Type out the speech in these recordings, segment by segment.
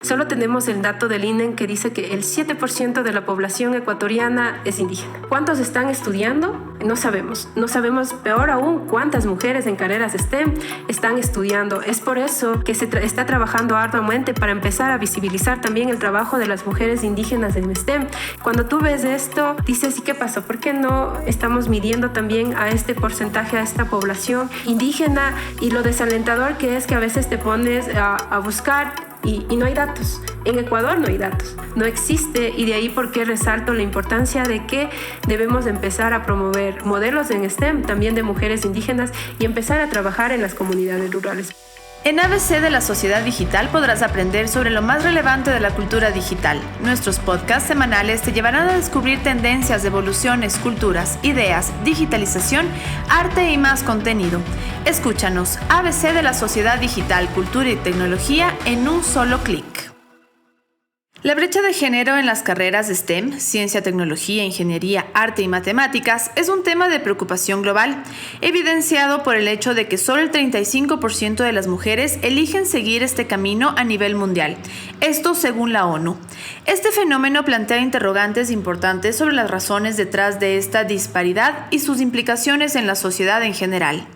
Solo tenemos el dato del INE que dice que el 7% de la población ecuatoriana es indígena. ¿Cuántos están estudiando? No sabemos. No sabemos, peor aún, cuántas mujeres en carreras STEM están estudiando. Es por eso que se está trabajando arduamente para empezar a visibilizar también el trabajo de las mujeres indígenas en STEM. Cuando tú ves esto, dices, ¿y qué pasó? ¿Por qué no estamos midiendo también a este porcentaje, a esta población indígena? Y lo desalentador que es que a veces te pones a buscar y no hay datos. En Ecuador no hay datos, no existe, y de ahí por qué resalto la importancia de que debemos empezar a promover modelos en STEM también de mujeres indígenas y empezar a trabajar en las comunidades rurales. En ABC de la Sociedad Digital podrás aprender sobre lo más relevante de la cultura digital. Nuestros podcasts semanales te llevarán a descubrir tendencias, evoluciones, culturas, ideas, digitalización, arte y más contenido. Escúchanos, ABC de la Sociedad Digital, Cultura y Tecnología en un solo clic. La brecha de género en las carreras de STEM, ciencia, tecnología, ingeniería, arte y matemáticas, es un tema de preocupación global, evidenciado por el hecho de que solo el 35% de las mujeres eligen seguir este camino a nivel mundial. Esto según la ONU. Este fenómeno plantea interrogantes importantes sobre las razones detrás de esta disparidad y sus implicaciones en la sociedad en general.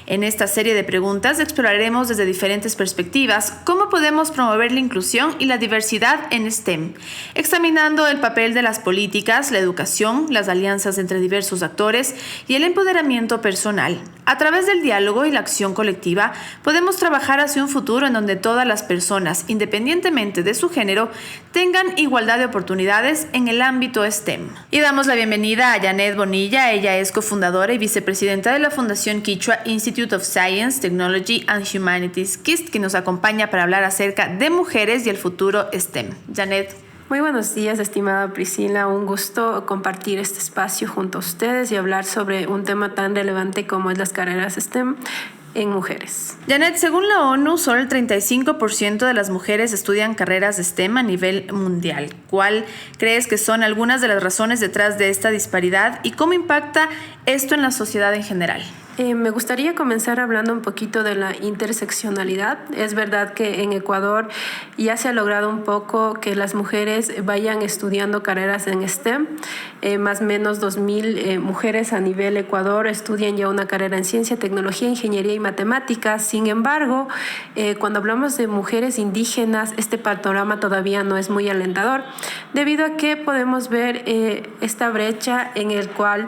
En esta serie de preguntas exploraremos desde diferentes perspectivas cómo podemos promover la inclusión y la diversidad en STEM, examinando el papel de las políticas, la educación, las alianzas entre diversos actores y el empoderamiento personal. A través del diálogo y la acción colectiva, podemos trabajar hacia un futuro en donde todas las personas, independientemente de su género, tengan igualdad de oportunidades en el ámbito STEM. Y damos la bienvenida a Janet Bonilla. Ella es cofundadora y vicepresidenta de la Fundación Quichua Institute of Science, Technology and Humanities, KIST, que nos acompaña para hablar acerca de mujeres y el futuro STEM. Janet. Muy buenos días, estimada Priscila. Un gusto compartir este espacio junto a ustedes y hablar sobre un tema tan relevante como es las carreras STEM en mujeres. Janet, según la ONU, solo el 35% de las mujeres estudian carreras de STEM a nivel mundial. ¿Cuál crees que son algunas de las razones detrás de esta disparidad y cómo impacta esto en la sociedad en general? Me gustaría comenzar hablando un poquito de la interseccionalidad. Es verdad que en Ecuador ya se ha logrado un poco que las mujeres vayan estudiando carreras en STEM. Más o menos 2,000 mujeres a nivel Ecuador estudian ya una carrera en ciencia, tecnología, ingeniería y matemáticas. Sin embargo, cuando hablamos de mujeres indígenas, este panorama todavía no es muy alentador, debido a que podemos ver esta brecha en el cual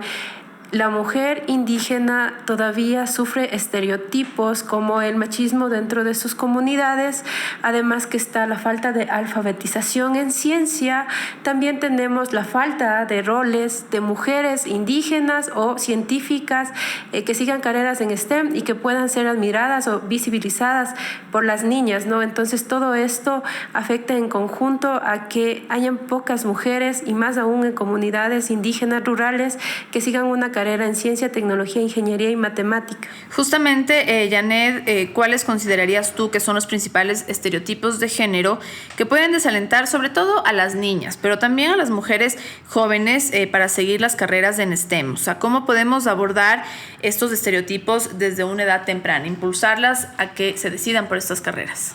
la mujer indígena todavía sufre estereotipos como el machismo dentro de sus comunidades, además que está la falta de alfabetización en ciencia. También tenemos la falta de roles de mujeres indígenas o científicas que sigan carreras en STEM y que puedan ser admiradas o visibilizadas por las niñas, ¿no? Entonces todo esto afecta en conjunto a que hayan pocas mujeres y más aún en comunidades indígenas rurales que sigan una carrera en ciencia, tecnología, ingeniería y matemática. Justamente, Janet, ¿cuáles considerarías tú que son los principales estereotipos de género que pueden desalentar sobre todo a las niñas, pero también a las mujeres jóvenes para seguir las carreras en STEM? O sea, ¿cómo podemos abordar estos estereotipos desde una edad temprana, impulsarlas a que se decidan por estas carreras?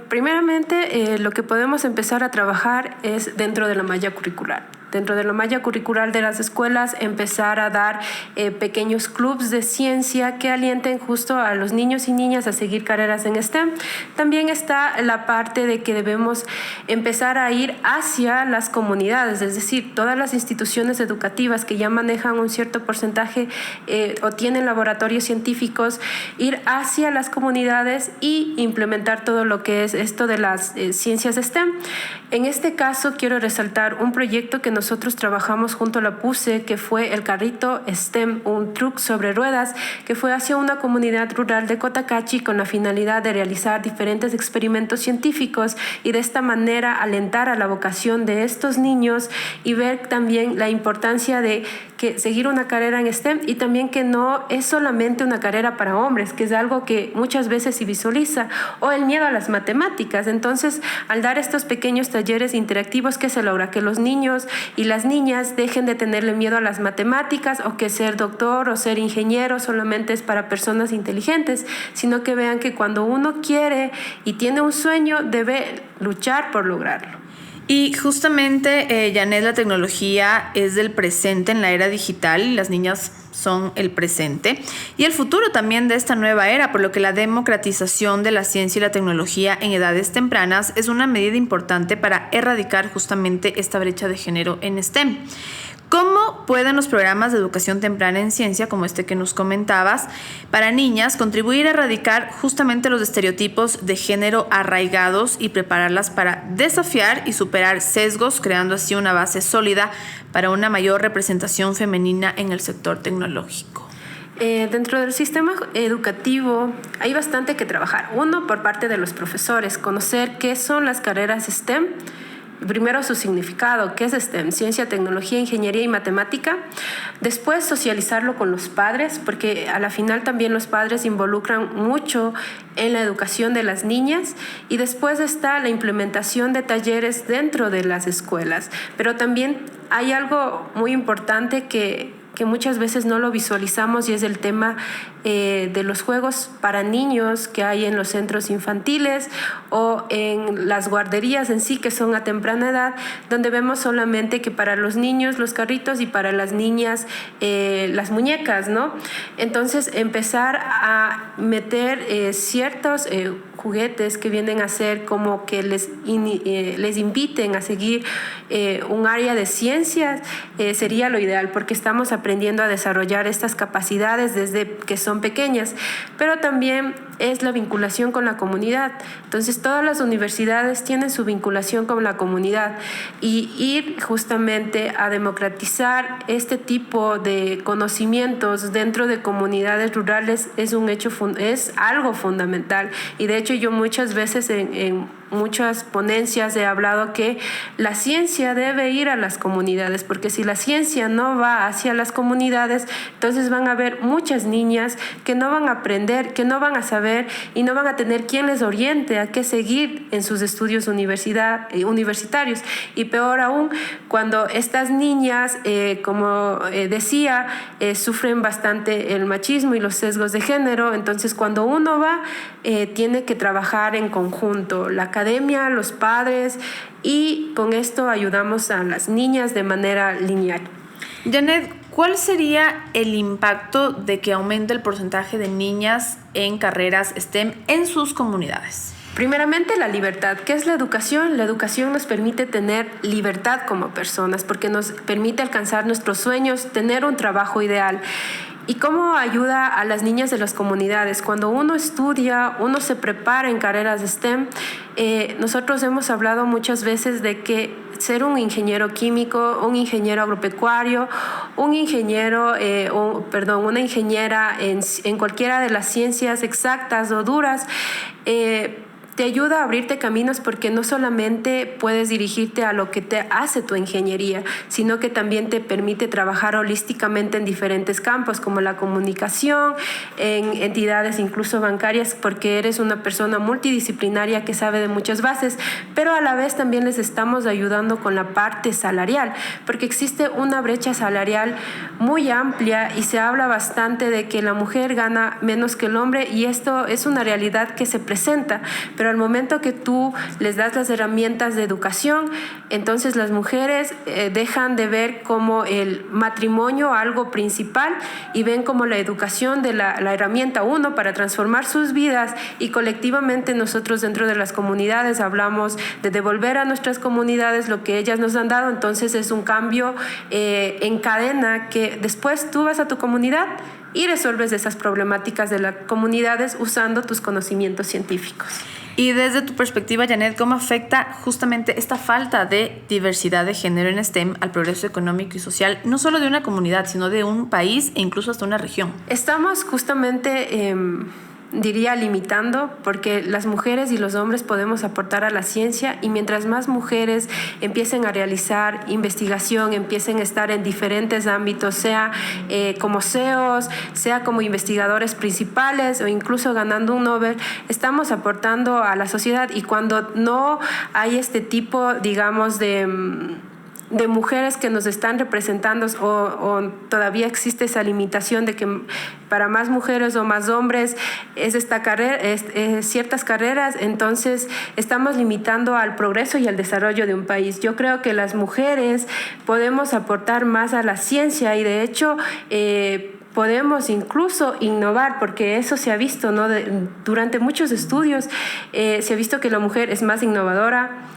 Primeramente, lo que podemos empezar a trabajar es dentro de la malla curricular. Dentro de la malla curricular de las escuelas, empezar a dar pequeños clubs de ciencia que alienten justo a los niños y niñas a seguir carreras en STEM. También está la parte de que debemos empezar a ir hacia las comunidades, es decir, todas las instituciones educativas que ya manejan un cierto porcentaje o tienen laboratorios científicos, ir hacia las comunidades y implementar todo lo que es esto de las ciencias STEM. En este caso, quiero resaltar un proyecto que nosotros trabajamos junto a la PUCE, que fue el carrito STEM, un truck sobre ruedas, que fue hacia una comunidad rural de Cotacachi con la finalidad de realizar diferentes experimentos científicos y de esta manera alentar a la vocación de estos niños y ver también la importancia de que seguir una carrera en STEM y también que no es solamente una carrera para hombres, que es algo que muchas veces se visualiza, o el miedo a las matemáticas. Entonces, al dar estos pequeños talleres interactivos, ¿qué se logra? Que los niños y las niñas dejen de tenerle miedo a las matemáticas o que ser doctor o ser ingeniero solamente es para personas inteligentes, sino que vean que cuando uno quiere y tiene un sueño, debe luchar por lograrlo. Y justamente, Janet, la tecnología es del presente en la era digital y las niñas son el presente y el futuro también de esta nueva era, por lo que la democratización de la ciencia y la tecnología en edades tempranas es una medida importante para erradicar justamente esta brecha de género en STEM. ¿Cómo pueden los programas de educación temprana en ciencia, como este que nos comentabas, para niñas, contribuir a erradicar justamente los estereotipos de género arraigados y prepararlas para desafiar y superar sesgos, creando así una base sólida para una mayor representación femenina en el sector tecnológico? Dentro del sistema educativo hay bastante que trabajar. Uno, por parte de los profesores, conocer qué son las carreras STEM. Primero, su significado, qué es STEM, ciencia, tecnología, ingeniería y matemática. Después, socializarlo con los padres, porque a la final también los padres involucran mucho en la educación de las niñas. Y después está la implementación de talleres dentro de las escuelas. Pero también hay algo muy importante que muchas veces no lo visualizamos y es el tema de los juegos para niños que hay en los centros infantiles o en las guarderías en sí, que son a temprana edad, donde vemos solamente que para los niños los carritos y para las niñas las muñecas, ¿no? Entonces empezar a meter ciertos juguetes que vienen a ser como que les inviten a seguir un área de ciencias, sería lo ideal, porque estamos aprendiendo a desarrollar estas capacidades desde que son pequeñas, pero también es la vinculación con la comunidad. Entonces, todas las universidades tienen su vinculación con la comunidad y ir justamente a democratizar este tipo de conocimientos dentro de comunidades rurales es algo fundamental. Y de hecho, yo muchas veces en muchas ponencias he hablado que la ciencia debe ir a las comunidades, porque si la ciencia no va hacia las comunidades, entonces van a haber muchas niñas que no van a aprender, que no van a saber y no van a tener quien les oriente a qué seguir en sus estudios universitarios. Y peor aún, cuando estas niñas, como decía, sufren bastante el machismo y los sesgos de género, entonces cuando uno va, tiene que trabajar en conjunto, la academia, los padres, y con esto ayudamos a las niñas de manera lineal. Janet, ¿cuál sería el impacto de que aumente el porcentaje de niñas en carreras STEM en sus comunidades? Primeramente, la libertad. ¿Qué es la educación? La educación nos permite tener libertad como personas, porque nos permite alcanzar nuestros sueños, tener un trabajo ideal. ¿Y cómo ayuda a las niñas de las comunidades? Cuando uno estudia, uno se prepara en carreras de STEM, nosotros hemos hablado muchas veces de que ser un ingeniero químico, un ingeniero agropecuario, una ingeniera en cualquiera de las ciencias exactas o duras, te ayuda a abrirte caminos, porque no solamente puedes dirigirte a lo que te hace tu ingeniería, sino que también te permite trabajar holísticamente en diferentes campos, como la comunicación, en entidades incluso bancarias, porque eres una persona multidisciplinaria que sabe de muchas bases, pero a la vez también les estamos ayudando con la parte salarial, porque existe una brecha salarial muy amplia y se habla bastante de que la mujer gana menos que el hombre, y esto es una realidad que se presenta. Pero al momento que tú les das las herramientas de educación, entonces las mujeres dejan de ver como el matrimonio algo principal y ven como la educación de la herramienta uno para transformar sus vidas, y colectivamente nosotros dentro de las comunidades hablamos de devolver a nuestras comunidades lo que ellas nos han dado. Entonces es un cambio en cadena, que después tú vas a tu comunidad y resuelves esas problemáticas de las comunidades usando tus conocimientos científicos. Y desde tu perspectiva, Janet, ¿cómo afecta justamente esta falta de diversidad de género en STEM al progreso económico y social, no solo de una comunidad, sino de un país e incluso hasta una región? Estamos justamente diría limitando, porque las mujeres y los hombres podemos aportar a la ciencia, y mientras más mujeres empiecen a realizar investigación, empiecen a estar en diferentes ámbitos, sea como CEOs, sea como investigadores principales o incluso ganando un Nobel, estamos aportando a la sociedad. Y cuando no hay este tipo, digamos, de mujeres que nos están representando, o todavía existe esa limitación de que para más mujeres o más hombres es esta carrera, ciertas carreras, entonces estamos limitando al progreso y al desarrollo de un país. Yo creo que las mujeres podemos aportar más a la ciencia, y de hecho podemos incluso innovar, porque eso se ha visto, ¿no? Durante muchos estudios se ha visto que la mujer es más innovadora,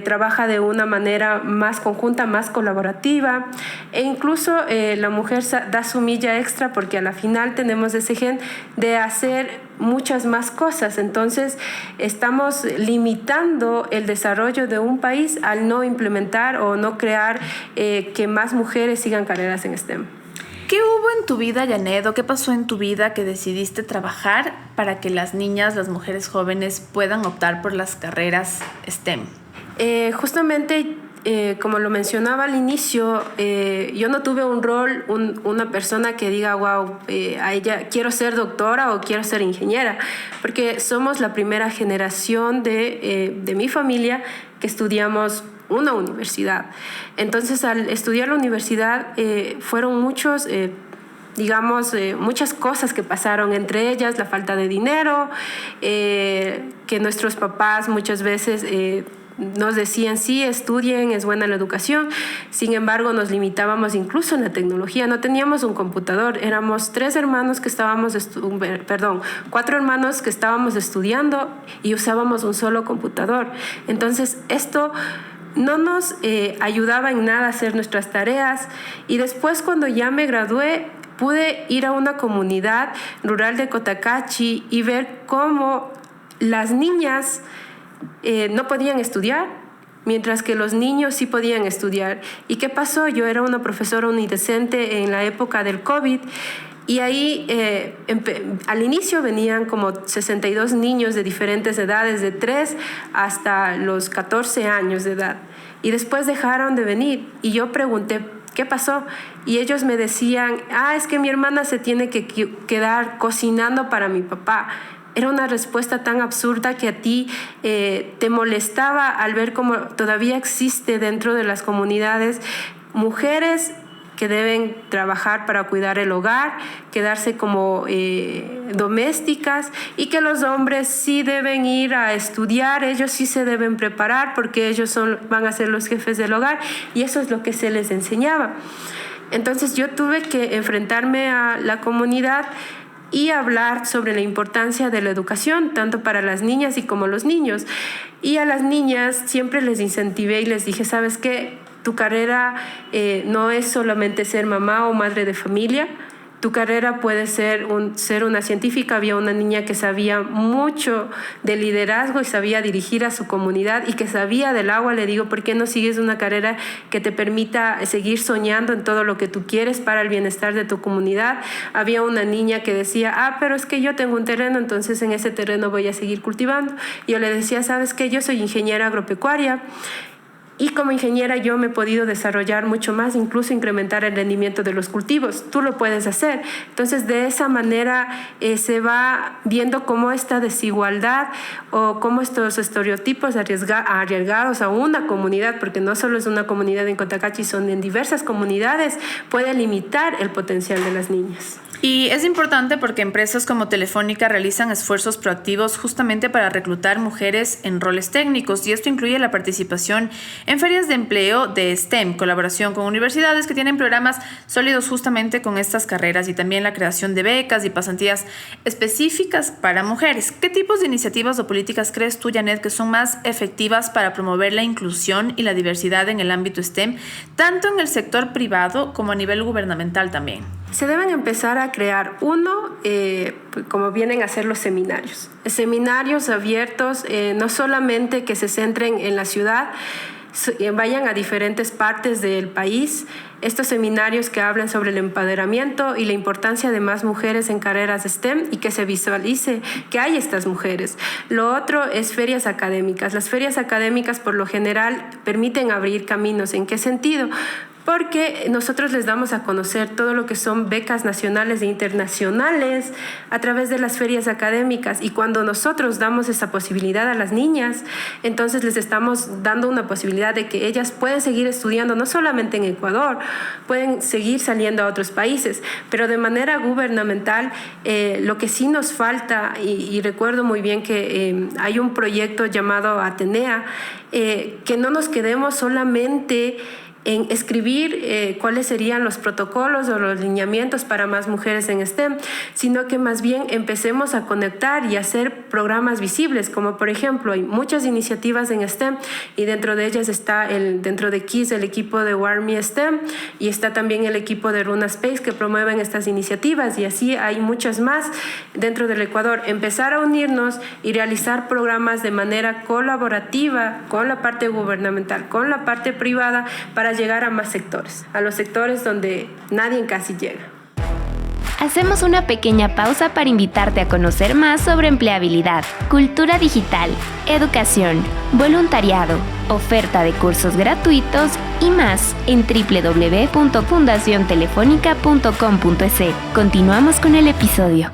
trabaja de una manera más conjunta, más colaborativa, e incluso la mujer da su milla extra, porque a la final tenemos ese gen de hacer muchas más cosas. Entonces estamos limitando el desarrollo de un país al no implementar o no crear que más mujeres sigan carreras en STEM. ¿Qué hubo en tu vida, Janet, o qué pasó en tu vida que decidiste trabajar para que las niñas, las mujeres jóvenes puedan optar por las carreras STEM? Justamente, como lo mencionaba al inicio, yo no tuve un rol, una persona que diga, wow, a ella quiero ser doctora o quiero ser ingeniera, porque somos la primera generación de mi familia que estudiamos una universidad. Entonces, al estudiar la universidad, fueron muchas cosas que pasaron, entre ellas la falta de dinero, que nuestros papás muchas veces nos decían, sí, estudien, es buena la educación. Sin embargo, nos limitábamos incluso en la tecnología. No teníamos un computador. Éramos 4 hermanos que estábamos estudiando y usábamos un solo computador. Entonces, esto no nos ayudaba en nada a hacer nuestras tareas. Y después, cuando ya me gradué, pude ir a una comunidad rural de Cotacachi y ver cómo las niñas no podían estudiar, mientras que los niños sí podían estudiar. ¿Y qué pasó? Yo era una profesora unidocente en la época del COVID, y ahí al inicio venían como 62 niños de diferentes edades, de 3 hasta los 14 años de edad. Y después dejaron de venir. Y yo pregunté, ¿qué pasó? Y ellos me decían, es que mi hermana se tiene que quedar cocinando para mi papá. Era una respuesta tan absurda que a ti te molestaba al ver cómo todavía existe dentro de las comunidades mujeres que deben trabajar para cuidar el hogar, quedarse como domésticas, y que los hombres sí deben ir a estudiar, ellos sí se deben preparar porque ellos van a ser los jefes del hogar, y eso es lo que se les enseñaba. Entonces yo tuve que enfrentarme a la comunidad y hablar sobre la importancia de la educación, tanto para las niñas y como los niños. Y a las niñas siempre les incentivé y les dije, ¿sabes qué? Tu carrera no es solamente ser mamá o madre de familia. Tu carrera puede ser una científica. Había una niña que sabía mucho de liderazgo y sabía dirigir a su comunidad y que sabía del agua. Le digo, ¿por qué no sigues una carrera que te permita seguir soñando en todo lo que tú quieres para el bienestar de tu comunidad? Había una niña que decía, pero es que yo tengo un terreno, entonces en ese terreno voy a seguir cultivando. Y yo le decía, ¿sabes qué? Yo soy ingeniera agropecuaria. Y como ingeniera yo me he podido desarrollar mucho más, incluso incrementar el rendimiento de los cultivos. Tú lo puedes hacer. Entonces, de esa manera se va viendo cómo esta desigualdad o cómo estos estereotipos arriesgados a una comunidad, porque no solo es una comunidad en Cotacachi, son en diversas comunidades, puede limitar el potencial de las niñas. Y es importante porque empresas como Telefónica realizan esfuerzos proactivos justamente para reclutar mujeres en roles técnicos, y esto incluye la participación en ferias de empleo de STEM, colaboración con universidades que tienen programas sólidos justamente con estas carreras, y también la creación de becas y pasantías específicas para mujeres. ¿Qué tipos de iniciativas o políticas crees tú, Janet, que son más efectivas para promover la inclusión y la diversidad en el ámbito STEM, tanto en el sector privado como a nivel gubernamental también? Se deben empezar a crear, como vienen a ser los seminarios abiertos, no solamente que se centren en la ciudad, vayan a diferentes partes del país. Estos seminarios que hablan sobre el empoderamiento y la importancia de más mujeres en carreras STEM y que se visualice que hay estas mujeres. Lo otro es ferias académicas. Las ferias académicas por lo general permiten abrir caminos. ¿En qué sentido? Porque nosotros les damos a conocer todo lo que son becas nacionales e internacionales a través de las ferias académicas, y cuando nosotros damos esa posibilidad a las niñas, entonces les estamos dando una posibilidad de que ellas pueden seguir estudiando no solamente en Ecuador, pueden seguir saliendo a otros países, pero de manera gubernamental. Lo que sí nos falta, y recuerdo muy bien que hay un proyecto llamado Atenea, que no nos quedemos solamente en escribir cuáles serían los protocolos o los lineamientos para más mujeres en STEM, sino que más bien empecemos a conectar y hacer programas visibles, como por ejemplo hay muchas iniciativas en STEM y dentro de ellas está dentro de KISS el equipo de WARMI STEM y está también el equipo de Runa Space que promueven estas iniciativas, y así hay muchas más dentro del Ecuador. Empezar a unirnos y realizar programas de manera colaborativa con la parte gubernamental, con la parte privada, para llegar a más sectores, a los sectores donde nadie casi llega. Hacemos una pequeña pausa para invitarte a conocer más sobre empleabilidad, cultura digital, educación, voluntariado, oferta de cursos gratuitos y más en www.fundaciontelefónica.com.es. Continuamos con el episodio.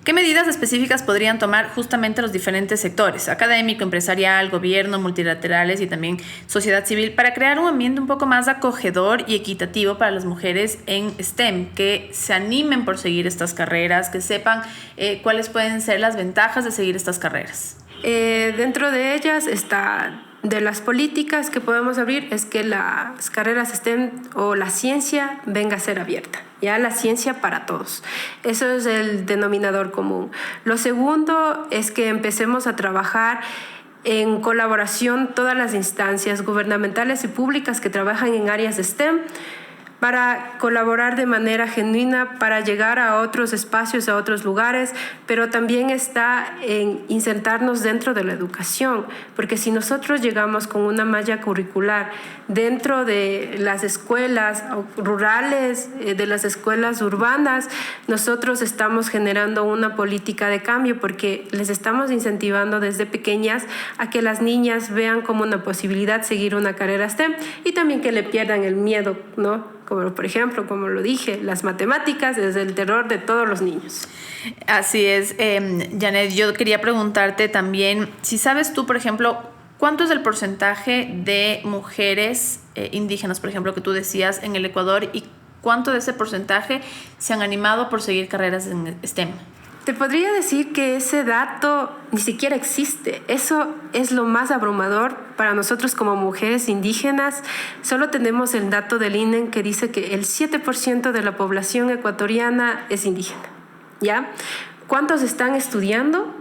¿Qué medidas específicas podrían tomar justamente los diferentes sectores, académico, empresarial, gobierno, multilaterales y también sociedad civil, para crear un ambiente un poco más acogedor y equitativo para las mujeres en STEM, que se animen por seguir estas carreras, que sepan cuáles pueden ser las ventajas de seguir estas carreras? Dentro de ellas está, de las políticas que podemos abrir, es que las carreras STEM o la ciencia venga a ser abierta. Ya la ciencia para todos. Eso es el denominador común. Lo segundo es que empecemos a trabajar en colaboración todas las instancias gubernamentales y públicas que trabajan en áreas de STEM, para colaborar de manera genuina, para llegar a otros espacios, a otros lugares, pero también está en insertarnos dentro de la educación, porque si nosotros llegamos con una malla curricular dentro de las escuelas rurales, de las escuelas urbanas, nosotros estamos generando una política de cambio, porque les estamos incentivando desde pequeñas a que las niñas vean como una posibilidad seguir una carrera STEM y también que le pierdan el miedo, ¿no? Como por ejemplo, como lo dije, las matemáticas es el terror de todos los niños. Así es, Janet, yo quería preguntarte también, si sabes tú, por ejemplo, ¿cuánto es el porcentaje de mujeres indígenas, por ejemplo, que tú decías en el Ecuador, y cuánto de ese porcentaje se han animado por seguir carreras en STEM? Te podría decir que ese dato ni siquiera existe. Eso es lo más abrumador para nosotros como mujeres indígenas. Solo tenemos el dato del INE que dice que el 7% de la población ecuatoriana es indígena. ¿Ya? ¿Cuántos están estudiando?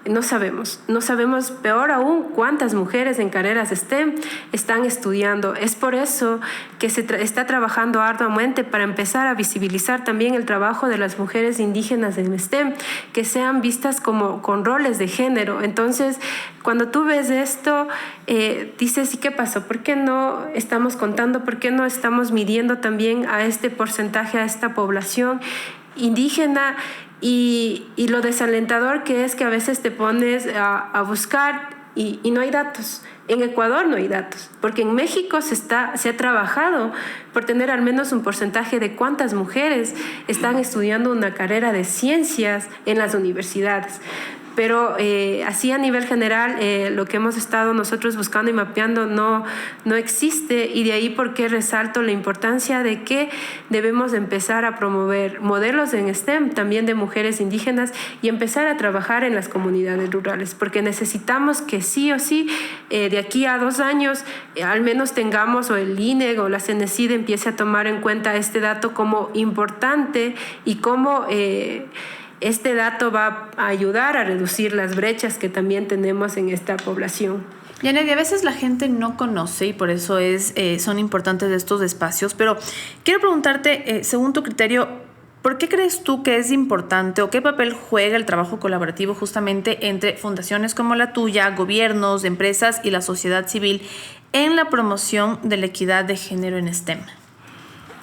No sabemos. No sabemos, peor aún, cuántas mujeres en carreras STEM están estudiando. Es por eso que se está trabajando arduamente para empezar a visibilizar también el trabajo de las mujeres indígenas en STEM, que sean vistas como con roles de género. Entonces, cuando tú ves esto, dices, ¿y qué pasó? ¿Por qué no estamos contando? ¿Por qué no estamos midiendo también a este porcentaje, a esta población indígena? Y lo desalentador que es que a veces te pones a buscar y no hay datos. En Ecuador no hay datos, porque en México se ha trabajado por tener al menos un porcentaje de cuántas mujeres están estudiando una carrera de ciencias en las universidades. Pero así a nivel general, lo que hemos estado nosotros buscando y mapeando no existe, y de ahí por qué resalto la importancia de que debemos empezar a promover modelos en STEM también de mujeres indígenas y empezar a trabajar en las comunidades rurales, porque necesitamos que sí o sí, de aquí a 2 años, al menos tengamos, o el INE o la CENESID empiece a tomar en cuenta este dato como importante y como este dato va a ayudar a reducir las brechas que también tenemos en esta población. Janet, a veces la gente no conoce y por eso son importantes estos espacios, pero quiero preguntarte, según tu criterio, ¿Por qué crees tú que es importante o qué papel juega el trabajo colaborativo justamente entre fundaciones como la tuya, gobiernos, empresas y la sociedad civil en la promoción de la equidad de género en STEM?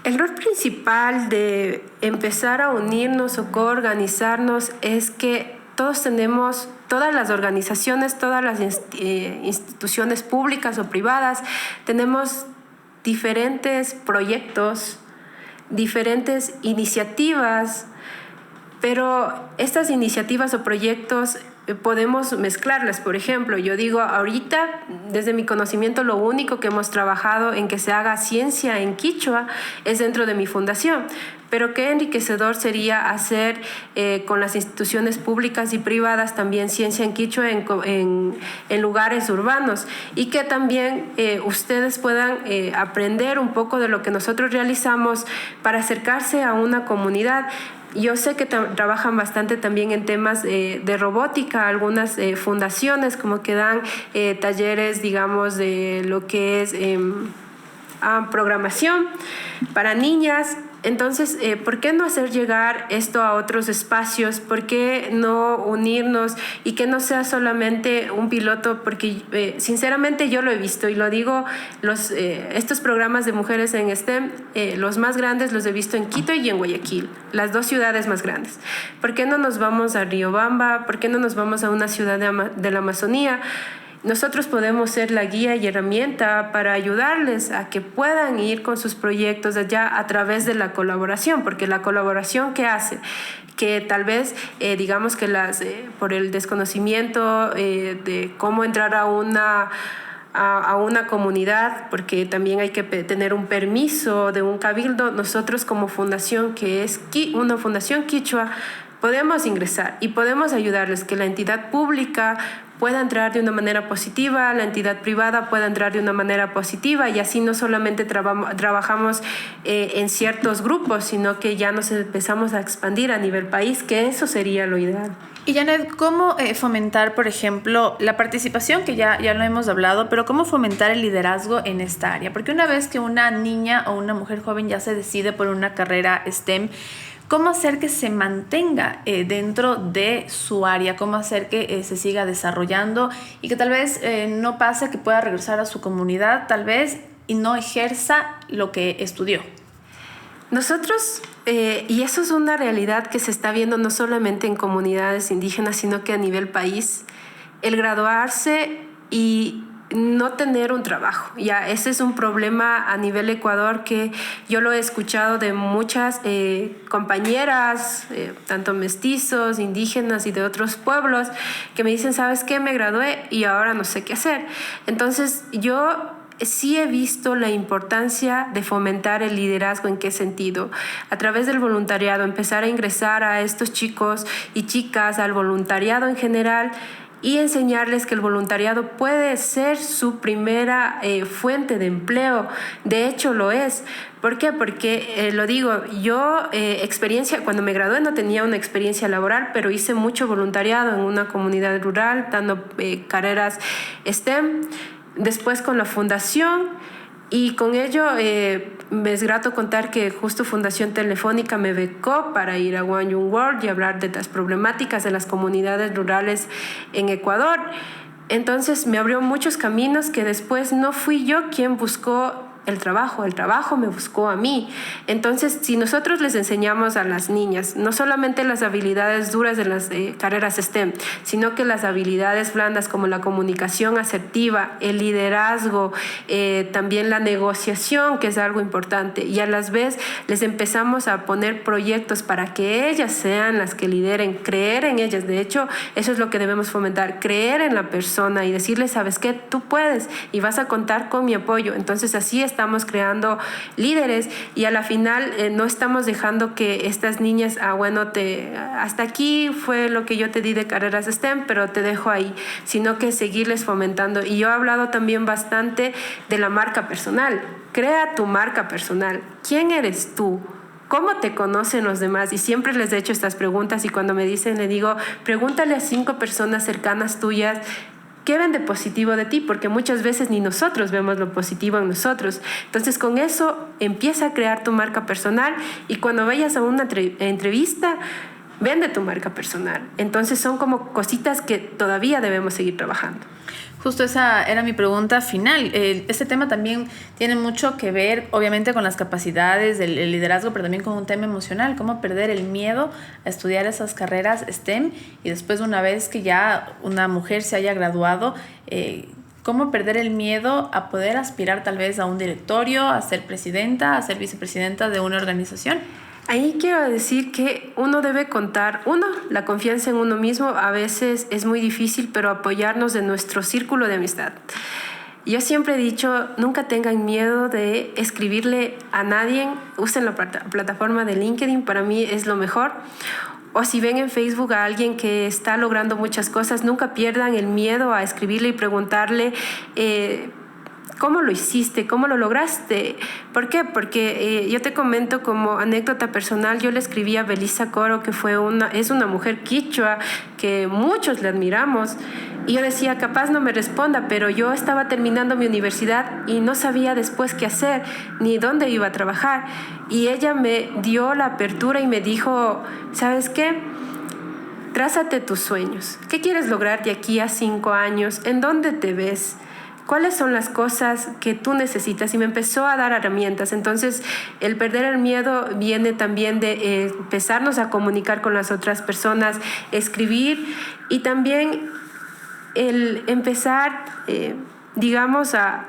El rol principal de empezar a unirnos o coorganizarnos es que todas las organizaciones, todas las instituciones públicas o privadas, tenemos diferentes proyectos, diferentes iniciativas, pero estas iniciativas o proyectos podemos mezclarlas. Por ejemplo, yo digo ahorita, desde mi conocimiento, lo único que hemos trabajado en que se haga ciencia en quichua es dentro de mi fundación. Pero qué enriquecedor sería hacer con las instituciones públicas y privadas también ciencia en quichua en lugares urbanos, y que también ustedes puedan aprender un poco de lo que nosotros realizamos para acercarse a una comunidad. Yo sé que trabajan bastante también en temas de robótica, algunas fundaciones como que dan talleres, digamos, de lo que es programación para niñas. Entonces, ¿por qué no hacer llegar esto a otros espacios? ¿Por qué no unirnos y que no sea solamente un piloto? Porque sinceramente yo lo he visto y lo digo, estos programas de mujeres en STEM, los más grandes los he visto en Quito y en Guayaquil, las dos ciudades más grandes. ¿Por qué no nos vamos a Riobamba? ¿Por qué no nos vamos a una ciudad de la Amazonía? Nosotros podemos ser la guía y herramienta para ayudarles a que puedan ir con sus proyectos allá a través de la colaboración, porque la colaboración que hace que tal vez digamos que por el desconocimiento de cómo entrar a una comunidad, porque también hay que tener un permiso de un cabildo, nosotros como fundación, que es una fundación quichua, podemos ingresar y podemos ayudarles que la entidad pública pueda entrar de una manera positiva, la entidad privada pueda entrar de una manera positiva, y así no solamente trabajamos en ciertos grupos, sino que ya nos empezamos a expandir a nivel país, que eso sería lo ideal. Y Janet, ¿cómo fomentar, por ejemplo, la participación, que ya lo hemos hablado, pero cómo fomentar el liderazgo en esta área? Porque una vez que una niña o una mujer joven ya se decide por una carrera STEM, ¿cómo hacer que se mantenga dentro de su área? ¿Cómo hacer que se siga desarrollando y que tal vez no pase que pueda regresar a su comunidad, tal vez, y no ejerza lo que estudió? Nosotros, y eso es una realidad que se está viendo no solamente en comunidades indígenas, sino que a nivel país, el graduarse y no tener un trabajo. Ya, ese es un problema a nivel Ecuador que yo lo he escuchado de muchas compañeras, tanto mestizos, indígenas y de otros pueblos, que me dicen, ¿sabes qué? Me gradué y ahora no sé qué hacer. Entonces, yo sí he visto la importancia de fomentar el liderazgo. ¿En qué sentido? A través del voluntariado, empezar a ingresar a estos chicos y chicas al voluntariado en general, y enseñarles que el voluntariado puede ser su primera fuente de empleo. De hecho, lo es. ¿Por qué? Porque, lo digo, yo cuando me gradué no tenía una experiencia laboral, pero hice mucho voluntariado en una comunidad rural, dando carreras STEM. Después con la fundación, y con ello me es grato contar que justo Fundación Telefónica me becó para ir a One Young World y hablar de las problemáticas de las comunidades rurales en Ecuador. Entonces me abrió muchos caminos que después no fui yo quien buscó el trabajo me buscó a mí. Entonces, si nosotros les enseñamos a las niñas no solamente las habilidades duras de las carreras STEM, sino que las habilidades blandas como la comunicación asertiva, el liderazgo, también la negociación, que es algo importante, y a la vez les empezamos a poner proyectos para que ellas sean las que lideren, creer en ellas. De hecho, eso es lo que debemos fomentar, creer en la persona y decirle, ¿sabes qué? Tú puedes y vas a contar con mi apoyo. Entonces, así estamos creando líderes, y a la final no estamos dejando que estas niñas, hasta aquí fue lo que yo te di de carreras STEM, pero te dejo ahí, sino que seguirles fomentando. Y yo he hablado también bastante de la marca personal. Crea tu marca personal. ¿Quién eres tú? ¿Cómo te conocen los demás? Y siempre les he hecho estas preguntas, y cuando me dicen, le digo, pregúntale a 5 personas cercanas tuyas ¿Qué ven de positivo de ti? Porque muchas veces ni nosotros vemos lo positivo en nosotros. Entonces, con eso empieza a crear tu marca personal y cuando vayas a una entrevista, vende tu marca personal. Entonces, son como cositas que todavía debemos seguir trabajando. Justo esa era mi pregunta final. Este tema también tiene mucho que ver, obviamente, con las capacidades del liderazgo, pero también con un tema emocional, cómo perder el miedo a estudiar esas carreras STEM y después, una vez que ya una mujer se haya graduado, cómo perder el miedo a poder aspirar tal vez a un directorio, a ser presidenta, a ser vicepresidenta de una organización. Ahí quiero decir que uno debe contar, la confianza en uno mismo a veces es muy difícil, pero apoyarnos de nuestro círculo de amistad. Yo siempre he dicho, nunca tengan miedo de escribirle a nadie, usen la plataforma de LinkedIn, para mí es lo mejor. O si ven en Facebook a alguien que está logrando muchas cosas, nunca pierdan el miedo a escribirle y preguntarle ¿cómo lo hiciste? ¿Cómo lo lograste? ¿Por qué? Porque yo te comento como anécdota personal, yo le escribí a Belisa Coro, que es una mujer quichua que muchos le admiramos, y yo decía, capaz no me responda, pero yo estaba terminando mi universidad y no sabía después qué hacer, ni dónde iba a trabajar. Y ella me dio la apertura y me dijo, ¿sabes qué? Trázate tus sueños. ¿Qué quieres lograr de aquí a 5 años? ¿En dónde te ves? ¿Cuáles son las cosas que tú necesitas? Y me empezó a dar herramientas. Entonces, el perder el miedo viene también de empezarnos a comunicar con las otras personas, escribir y también el empezar, digamos, a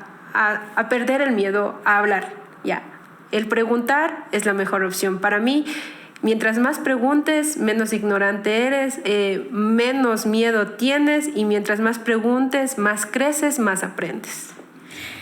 perder el miedo a hablar. Ya. El preguntar es la mejor opción. Para mí, mientras más preguntes, menos ignorante eres, menos miedo tienes y mientras más preguntes, más creces, más aprendes.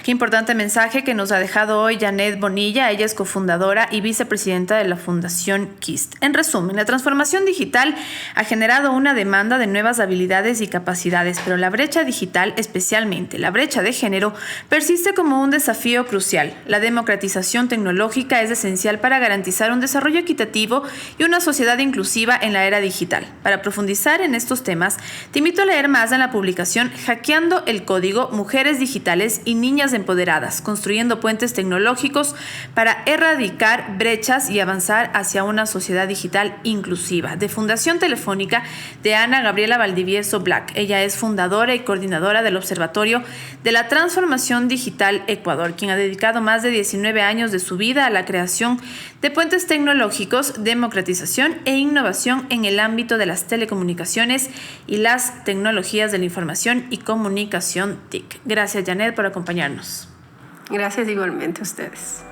Qué importante mensaje que nos ha dejado hoy Janet Bonilla. Ella es cofundadora y vicepresidenta de la Fundación KIST. En resumen, la transformación digital ha generado una demanda de nuevas habilidades y capacidades, pero la brecha digital, especialmente la brecha de género, persiste como un desafío crucial. La democratización tecnológica es esencial para garantizar un desarrollo equitativo y una sociedad inclusiva en la era digital. Para profundizar en estos temas, te invito a leer más en la publicación Hackeando el Código, Mujeres Digitales y Niñas Empoderadas, construyendo puentes tecnológicos para erradicar brechas y avanzar hacia una sociedad digital inclusiva, de Fundación Telefónica, de Ana Gabriela Valdivieso Black. Ella es fundadora y coordinadora del Observatorio de la Transformación Digital Ecuador, quien ha dedicado más de 19 años de su vida a la creación de puentes tecnológicos, democratización e innovación en el ámbito de las telecomunicaciones y las tecnologías de la información y comunicación TIC. Gracias, Janet, por acompañarnos. Gracias igualmente a ustedes.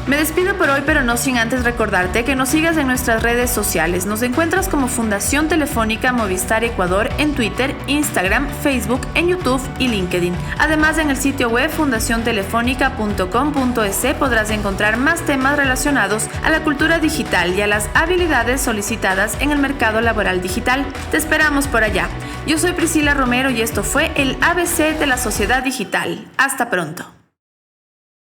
Me despido por hoy, pero no sin antes recordarte que nos sigas en nuestras redes sociales. Nos encuentras como Fundación Telefónica Movistar Ecuador en Twitter, Instagram, Facebook, en YouTube y LinkedIn. Además, en el sitio web fundaciontelefónica.com.es podrás encontrar más temas relacionados a la cultura digital y a las habilidades solicitadas en el mercado laboral digital. Te esperamos por allá. Yo soy Priscila Romero y esto fue el ABC de la Sociedad Digital. Hasta pronto.